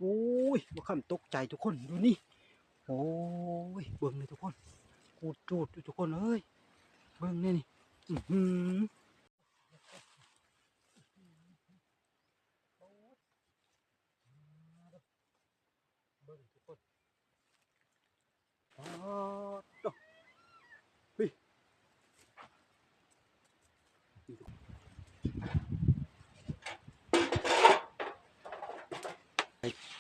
อ้ยบ่คำตกใจทุกคนดูนี่โอ้ยเบิ่งเลยทุกคนกูดจูดทุกคนเอ้ยเบิ่งนี่นี่เบิ่งทุกคนอ๋อตกเฮ้ย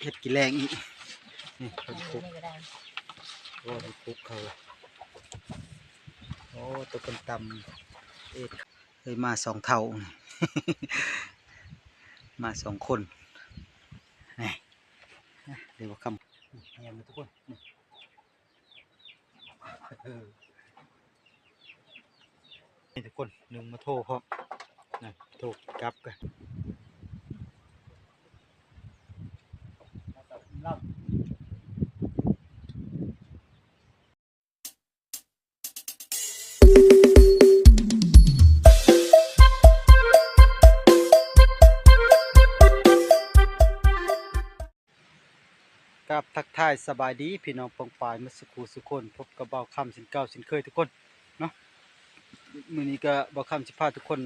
เฮ็ดกินแรงอีกนี่คนคุกโอ้ยคุกเขาโอ้ตัวคนตำเอ็ดเคยมาสองเท่า มาสองคนนี่เดี๋ยวคำเงียบเลยทุกคนนี่ทุกคนหนึ่งมาโทรพร้อมนะโทรกลับกันกับทักทายสบายดีพี่น้องปองปายมาสุขูสุคนพบกับเบาคำสินเก่าสินเคยทุกคนเนาะมื้อนี้ก็เบาคำสิพาทุกคน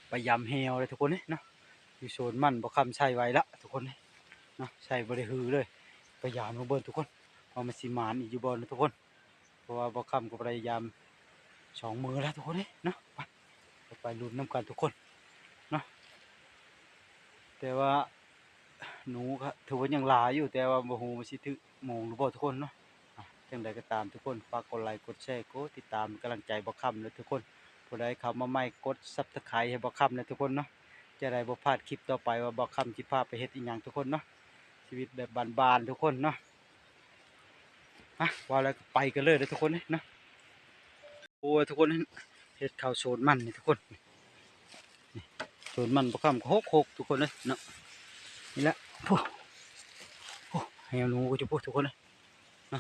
ไปยำแฮวเลยทุกคนเนาะอยู่โซนมันเบาคำใช้ไว้ละทุกคนเนาะใช้บริฮือเลยไปยามมาเบิ่งทุกคนเอามาสิมานอีกอยู่บนทุกคนเพราะว่าเบาคำก็พยายาม2 มือแล้วทุกคนเนาะไปลุ้นน้ำกันทุกคนเนาะแต่ว่าหนูก็ถือว่ายังหลายอยู่แต่ว่าบ่ฮู้ว่าสิถึงโมงหรือบ่ทุกคนเนาะจังใดก็ตามทุกคนฝากกดไลค์กดแชร์กดติดตามกำลังใจบ่ค่ำเลยทุกคนผู้ใดเข้ามาใหม่กด Subscribe ให้บ่ค่ำนะทุกคนเนาะจะได้บ่พลาดคลิปต่อไปว่าบ่ค่ำสิพาไปเฮ็ดอีหยังทุกคนเนาะชีวิตแบบบ้านๆทุกคนเนาะว่าแล้วไปกันเลยทุกคนเนาะโอ้ทุกคนเฮ็ดข้าวโซนมันนี่ทุกคนโซนมันบ่ค่ำก็หกทุกคนเลยเนาะนี่แหละโอ้ให้หนูก็จะพูดทุกคนเลยนะ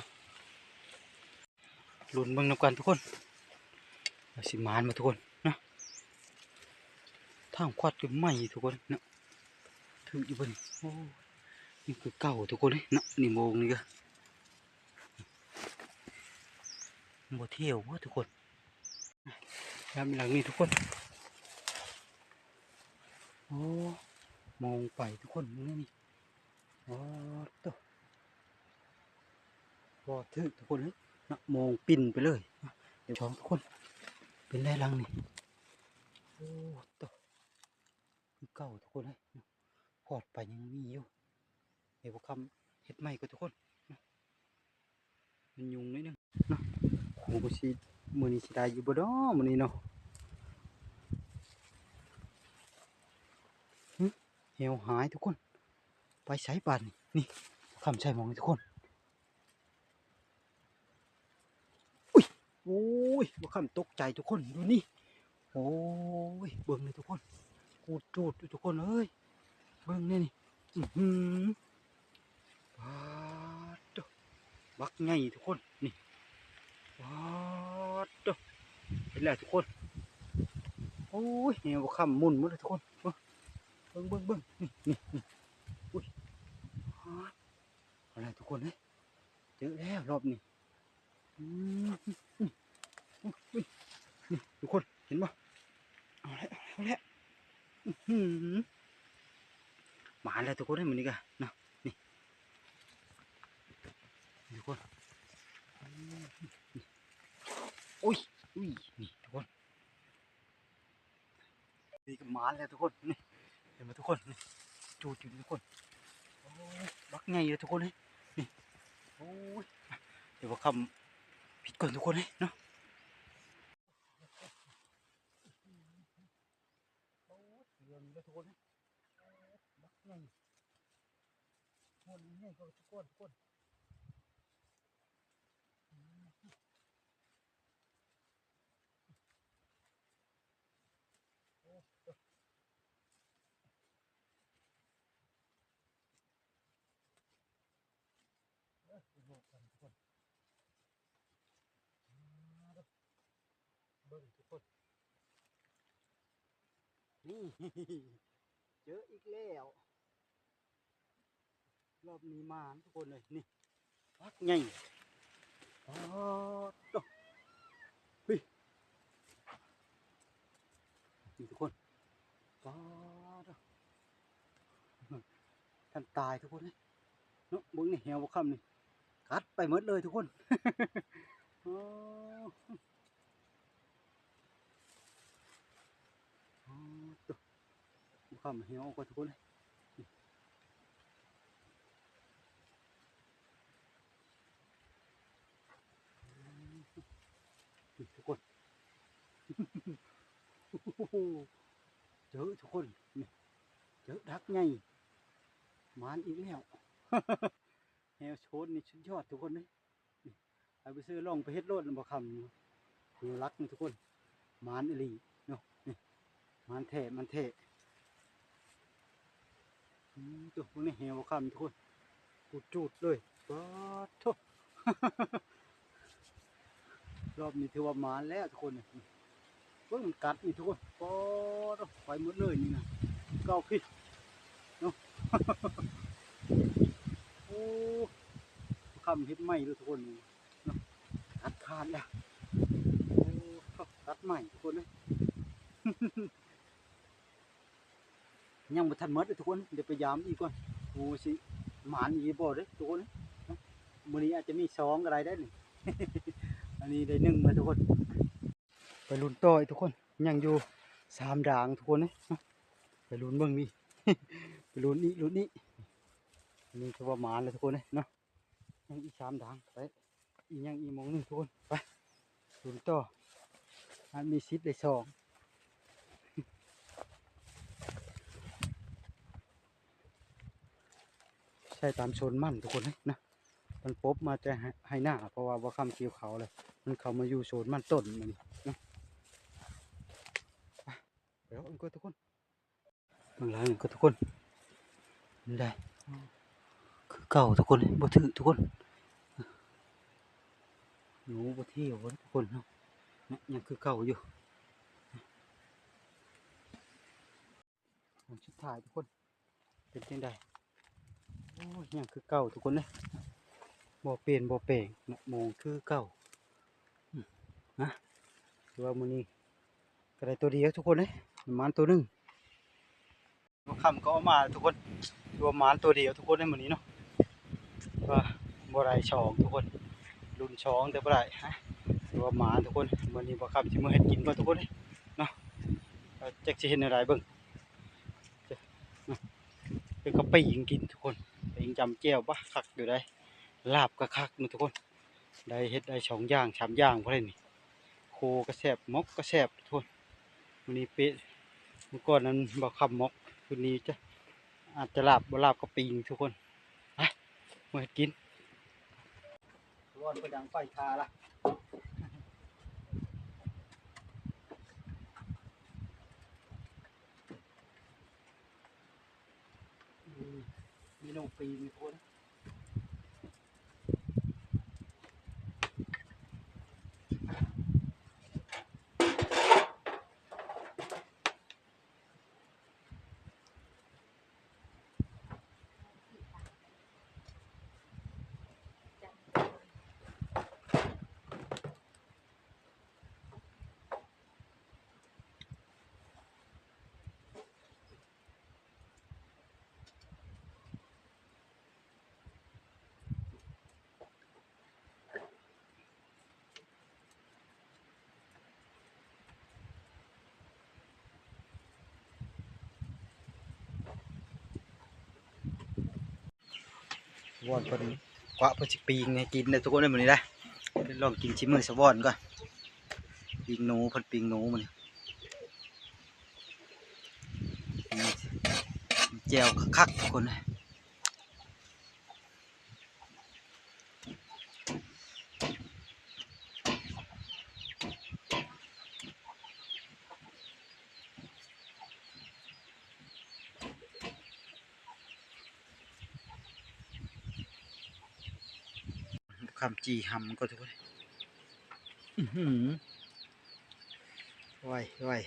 ลุ้นเบิ่งนำกันทุกคนสิมานมาทุกคนนะทางควัดก็ไม่ทุกคนนะถึงอยู่บนโอ้นี่คือเก่าทุกคนเลยนะนี่โมงนี่ก็โมเที่ยววะทุกคนยามหลังนี้ทุกคนโอ้มองไปทุกคนนี่โอ้ตัวพอถึงทุกคนเลยนะมองปิ่นไปเลยเดี๋ยวชมทุกคนเป็นไรลังนี่โอ้ตัวคือเก่าทุกคนเลยพอดไปยังมีอยู่เดี๋ยวคำเห็ดใหม่ก็ทุกคนมันยุงนิดนึงเนาะโอ้โหสิมือนี้สิได้อยู่บ่ดอมือนี้เนาะเหี่ยวหายทุกคนไปใช้บาทนี่คำใช้มองทุกคนอุ้ยโอ้ยบ่คำตกใจทุกคนดูนี่โอ้ยเบิ่งเลยทุกคนกูดจูดทุกคนเอ้ยเบิ่งนี่นี่ปาดบักไงทุกคนนี่ปาดเห็นแล้วทุกคนโอ้ยเหี่ยวบ่คำมุนหมดเลยทุกคนเบิ่งนี่อุ้ยอะไรทุกคนเนี่ยเจอแล้วรอบนี้นี่ทุกคนเห็นปะเอาแล้วมาแล้วทุกคนให้มันนี่กันนะนี่ทุกคนอุ้ยนี่ทุกคนนี่ก็มาแล้วทุกคนนี่เห็นไหมทุกคนนี่จูดทุกคนโอ้บักไงเลยทุกคนนี่โอ้ยเดี๋ยวว่าคำผิดก่อนทุกคนเนาะเรื่องนี้ทุกคนบักไงคนนี้ก็ทุกคนเบิ้งทุกคนนี่เจออีกแล้ว รอบนี้มาทุกคนเลยนี่พักใหญ่อ๋อโตเฮ้ยนี่ทุกคนอ๋อโตท่านตายทุกคนเลยเนาะบึ้งนี่เหี่ยวบ่ค่ำนี่กัดไปหมดเลยทุกคนอ๋ออ๋อโตบ่ค่ำเหี่ยวกว่าทุกคนเลยนี่ทุกคนโอ้โหเจอทุกคนนี่เจอดักใหญ่มานอีกแล้ว แนวโชนนี่ชุดยอดทุกคนเลยนี่เอาไปซื้อล่องไปเฮ็ดโลดลำบากคำอยู่รักนี่ทุกคนมานอีหลีเนาะนี่มานแท้มันแท้ตัวพวกนี้แหวคำทุกคนกูจูดเลยป๊าดโทุรอบนี้ถือว่ามานแล้วทุกคนนี่เพิ่งมันกัดนี่ทุกคนป๊าดไปหมดเลยนี่นะเก้าพี่เนาะ โอ้คำเฮ็ดไหมด้วยทุกคนเนาะกัดขาดแล้วโอ้กัดใหม่ทุกคนเลย ยังบ่ทันหมดเลยทุกคนเดี๋ยวไปยามอีกก่อนโอ้สิหมานอีบ่เด้อทุกคนเนาะมื้อนี้อาจจะมี2ก็ได้เด้อนี่ อันนี้ได้1มาทุกคนไปลุ้นต่ออีกทุกคนยังอยู่3ด่างทุกคนเนาะไปลุ้นเบิ่งนี่ ไปลุ้นนี้ลุ้นนี้อันนี้คือว่าหมานเลยทุกคนเนาะยังอีก3ด่างไปอีกยังอีกหมองหนึงทุกคนไปลุ้นต่ออันมีสิทธิ์ได้2ใช่ตามชนมั่นทุกคนนะมันปบมาจะให้หน้าเพราะว่าบ่คำเกี่ยวเขาเลยมันเข้ามาอยู่โซนมันต้นมันนะเดี๋ยวอันก็ทุกคนบางหลังก็ทุกคนมันได้คือเก่าทุกคนบ่ถือทุกคนหนูบ่เที่ยวทุกคนเนาะยังคือเก่าอยู่สุดท้ายทุกคนเป็นยังไงโอ้ยังคือเก่าทุกคนเลยบ่เปลี่ยนบ่แปลงนะมองคือเก่านะถือว่ามื้อนี้ก็ได้ตัวเดียวทุกคนเลยประมาณตัวนึงคำก็เอามาทุกคนรวมหมานตัวเดียวทุกคนในมื้อนี้เนาะว่าบ่ได้ช่องทุกคนรุ่นช่องแต่บ่ได้ฮะรวมหมานทุกคนมื้อนี้บ่คำสิมาเฮ็ดกินก่อนทุกคนเนาะจักสิเฮ็ดแนวใดเบิ่งเป็นกะปิกินทุกคนปิงจำแจ่วบ่คักอยู่ได้ลาบก็คักนะทุกคนได้เฮ็ดได้2อย่าง3อย่างบ่ได้นี่โคก็แซ่บมกก็แซ่บทุกคนมื้อนี้เป๊ะเมื่อก่อนนั้นบ่คำมกคืนนี้จะอาจจะลาบบ่ลาบก็ปิงทุกคนไปมากินร้อนไปดังไฟคาละมีน้องปีมีคนวอนเพิ่นกวะเพิ่นสิปีงให้กินได้ทุกคนได้มื้อนี้ได้ลองกินชิมมื้อสะวอนก่อนปิงหนูเพิ่นปิงหนูมื้อนี้แจ่วคักๆทุกคนเลยคำจีหำก็ทุกคนไว้ไว้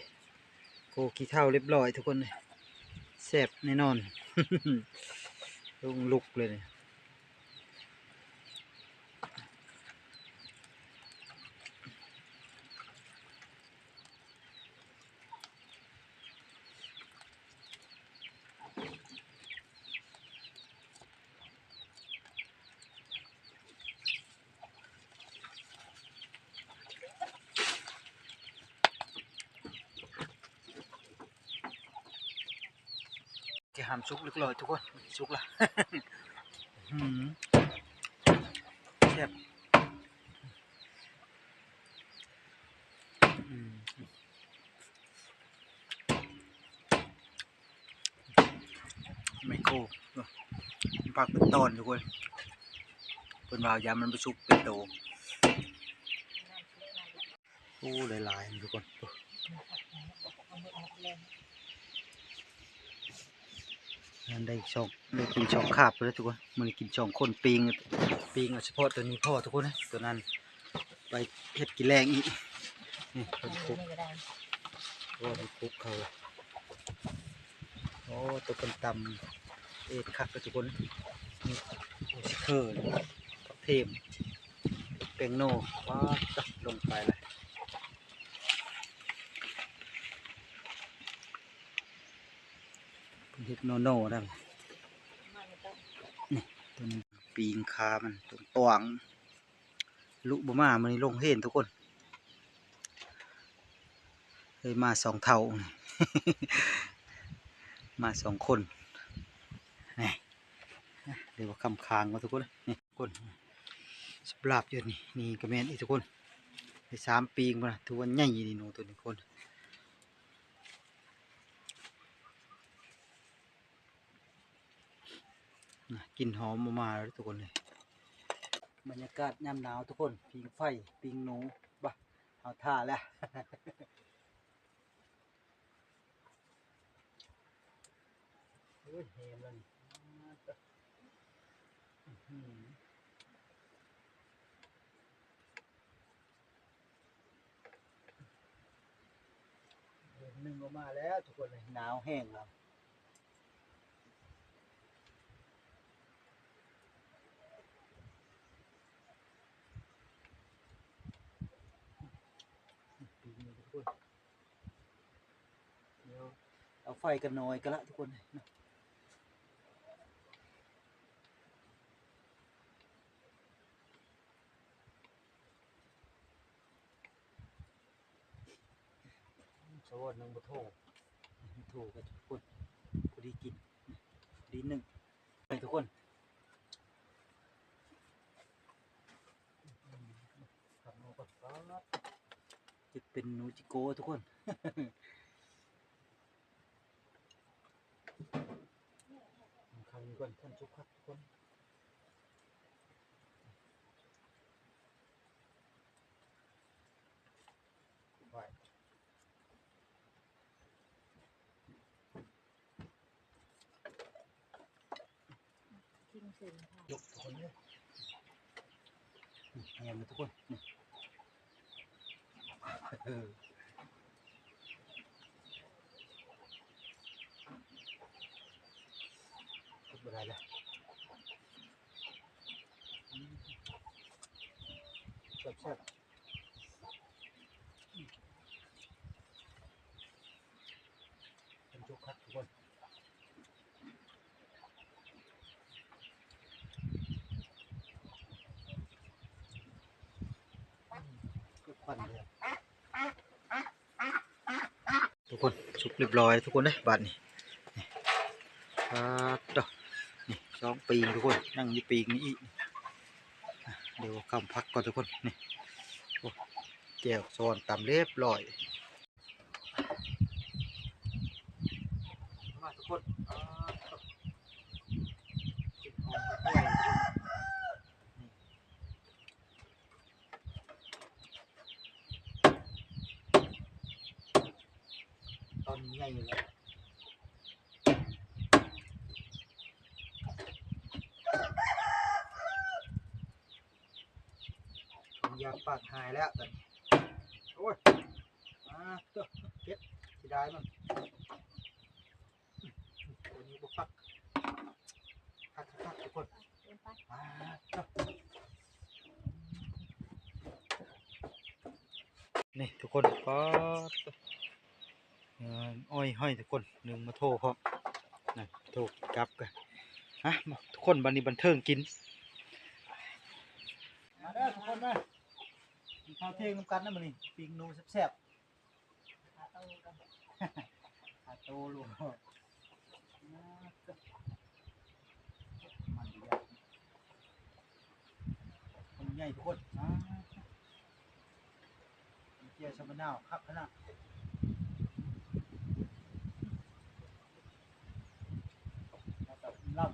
โกกี่เท่าเรียบร้อยทุกคนเลยแซ่บแน่นอน ลุกเลยเนี่ยจะหามซุกเล็กลอยทุกคนซุกละ แซ่บไมโครผักเป็นตอนทุกคนเป็นวาวยามันไปซุกเป็นโตโอ้หลายๆทุกคนนั่นได้ช่องได้กินช่องคาบไปแล้วทุกคนมันกินช่องคนปิงเฉพาะตัวนี้พ่อทุกคนนะตัวนั้นไปเฮ็ดกินแรงอีกนี่เป็นคุกโอ้เป็นคุกเขาโอ้ตัวเป็นตำคักทุกคนนี่โอ้ชิเคอร์ผักเทมเปงโน่ว้าจับลงไปเลยเฮ็ดโน่ได้นี่ตัวนี้ปีงคามันตัวตวงลุบมามันลงเห็นทุกคนเคยมา2 เท่า มา2 คนนี่เดี๋ยวคำคางมาทุกคนนี่ทุกคนสปราบอยู่นี่กระแมนอีกทุกคนใน3 ปีมาทุกวันใหญ่นี่หนูตัวนี้คนกินหอมมาแล้วทุกคนเลยบรรยากาศยามหนาวทุกคนปิงไฟปิงหนูบ้าเอาท่าแล้ว โอ้ยเฮมแล้วนี่เดือนหนึ่งออกมาแล้วทุกคนเลยหนาวแห้งแล้วปีนี้ทุกคนเดี๋ยวเอาไฟกันหน่อยก็ละทุกคนเลยนะสวัสดีน้องบุโถกันทุกคนพอดีกินดีหนึ่งไปทุกคนขับมาก่อนครับจะเป็นนูจิโก้ทุกคนคำนี้ก่อนท่านชุกครับทุกคนไหวยกทุกคนเลยเงียบเลยทุกคนทุกอะไรเลยแซ่บท่านชุกครับทุกคนก็ควันเลยทุกคนชุกเรียบร้อยทุกคนเลยบัดนี้ดอกนี่2 ปีทุกคนนั่งอยู่ปีนี้อีกเดี๋ยวคำพักก่อนทุกคนนี่แก้วซ้อนตำเรียบร้อยมาทุกคนตอนนี้ใหญ่อยู่แล้วยาปากหายแล้วตอนนี้โอ้ยตัวเก็บที่ได้มันตัวนี้บุกพัก ทุกคน เดินไป อ่าครับนี่ทุกคนก็อ้อยห้อยทุกคนหนึ่งมาโทรพร้อมนะโทรกลับกันฮะมาทุกคนบันนี้บันเทิงกินมาเด้อทุกคนมากินข้าวเที่ยงน้ำกันนะมื้อนี้ปิ้งหนูแซ่บขาโตกัน ๆขาโตลูกมันดีอ่ะคนใหญ่ทุกคนเจียวชะมะนาวครับขนาดแล้วก็ลำ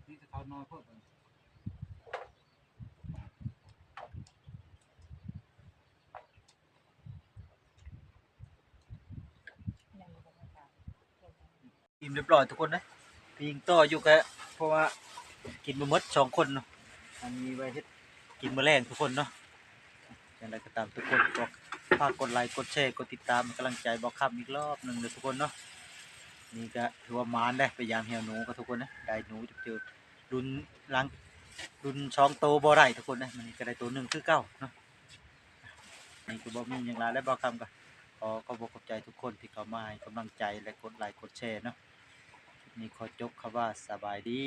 นี่จะเขาน้อยเพิ่ม ยังมีบรรยากาศ อิ่มเรียบร้อยทุกคนนะปิ้งต่ออยู่กะเพราะว่ากินมาหมดสองคนเนาะอันนี้ไว้เฮ็ดกินมื้อแรงทุกคนเนาะอย่างไรก็ตามทุกคนก็ฝากกดไลค์กดแชร์กดติดตามเป็นกำลังใจบอกคำอีกรอบหนึ่งเลยทุกคนเนาะนี่ก็ถือว่ามานได้ไปยามเหี่ยวหนูกับทุกคนนะได้หนูเจอรุ่นหลังรุ่นช่องโตบ่ได้ทุกคนนะมันก็ได้ตัวหนึ่งคือเก้าเนาะนี่คือบ่มีอย่างไรและบอกคำก็ขอบอกขอบใจทุกคนที่เข้ามาให้กำลังใจและกดไลค์กดแชร์เนาะนี่ขอจบคำว่าสบายดี